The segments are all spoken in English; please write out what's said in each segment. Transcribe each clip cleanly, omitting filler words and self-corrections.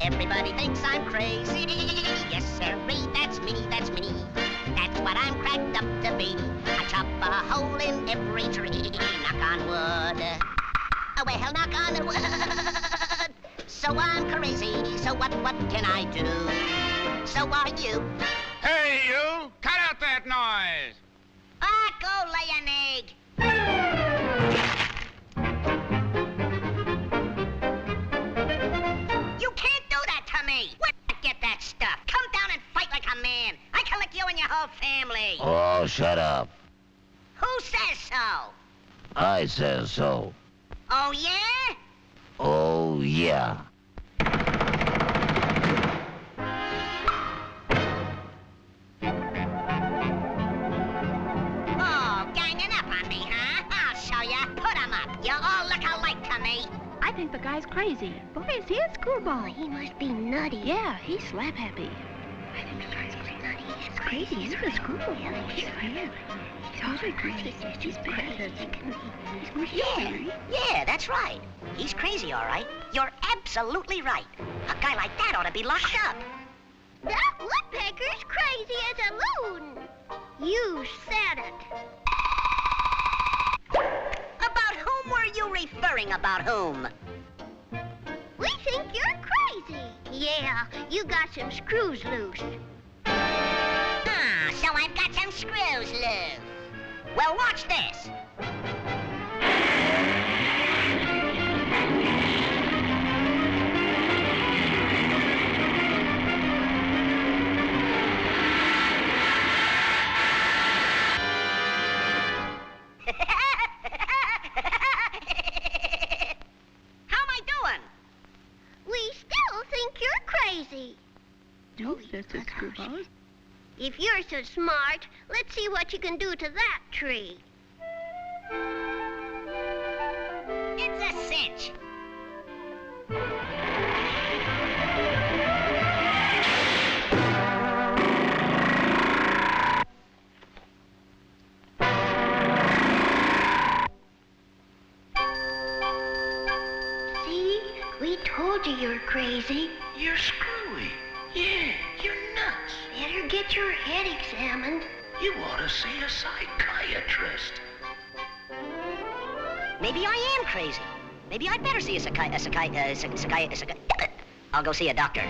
Everybody thinks I'm crazy. Yes, sirree, that's me, that's me. That's what I'm cracked up to be. I chop a hole in every tree. Knock on wood. Oh, well, knock on wood. So I'm crazy, so what can I do? So are you. Hey, you! Cut out that noise! Ah, go lay an egg. You can't do that to me. Where'd you get that stuff? Come down and fight like a man. I can lick you and your whole family. Oh, shut up. Who says so? I says so. Oh, yeah? Oh, yeah. Oh, ganging up on me, huh? I'll show ya. Put 'em up. You all look alike to me. I think the guy's crazy. Boy, is he a screwball. He must be nutty. Yeah, he's slap happy. I think the guy's nutty. He's crazy. He's a screwball. Yeah, he's weird. He's totally crazy. He's bad. Yeah, that's right. He's crazy, all right. You're absolutely right. A guy like that ought to be locked up. That woodpecker's crazy as a loon. You said it. About whom were you referring? About whom? We think you're crazy. Yeah, you got some screws loose. Ah, so I've got some screws loose. Well, watch this. Just a screwball. If you're so smart, let's see what you can do to that tree. It's a cinch. See? We told you you're crazy. You're screwy. Yeah, you're nuts. Better get your head examined. You ought to see a psychiatrist. Maybe I am crazy. Maybe I'd better see I'll go see a doctor.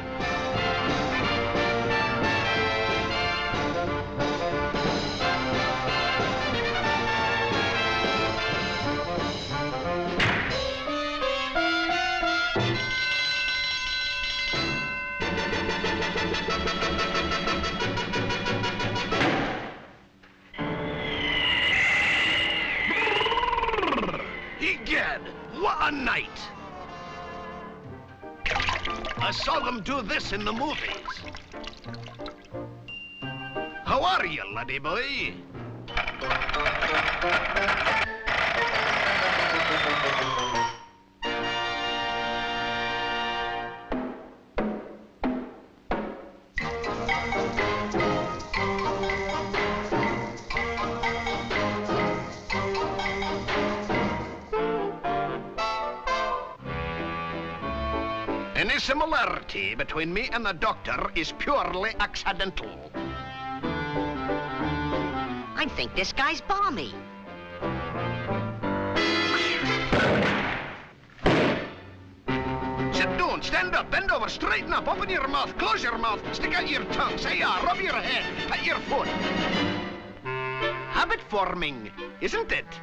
What a night! I saw them do this in the movies. How are you, laddie boy? Any similarity between me and the doctor is purely accidental. I think this guy's balmy. Sit down, stand up, bend over, straighten up, open your mouth, close your mouth, stick out your tongue, say yeah, rub your head, pat your foot. Habit forming, isn't it?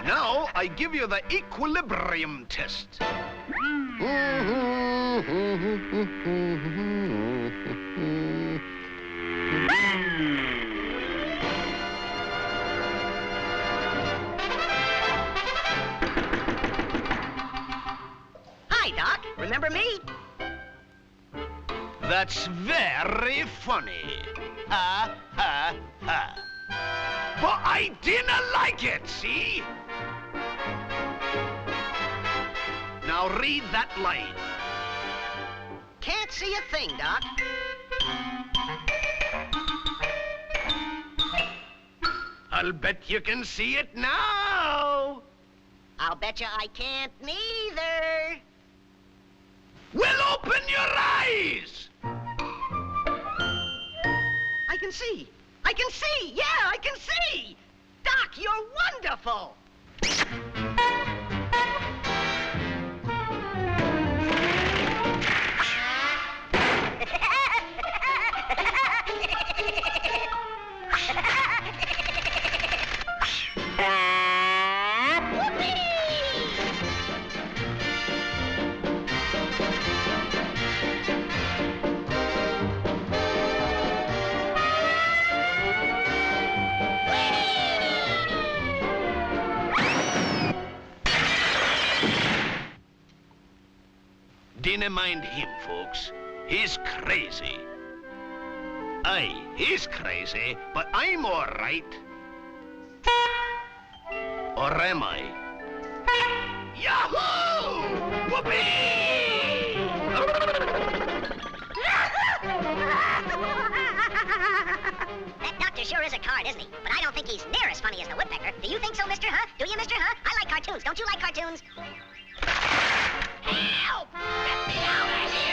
Now, I give you the equilibrium test. Hi, Doc. Remember me? That's very funny. Ha, ha, ha. But I didn't like it, see? Now read that line. Can't see a thing, Doc. I'll bet you can see it now. I'll bet you I can't neither. Well, open your eyes! I can see. I can see. Yeah, I can see. Doc, you're wonderful. Dinna mind him, folks. He's crazy. Aye, he's crazy, but I'm all right. Or am I? Yahoo! Whoopee! That doctor sure is a card, isn't he? But I don't think he's near as funny as the Woodpecker. Do you think so, mister, huh? Do you, mister, huh? I like cartoons. Don't you like cartoons? Help! Get me out of here!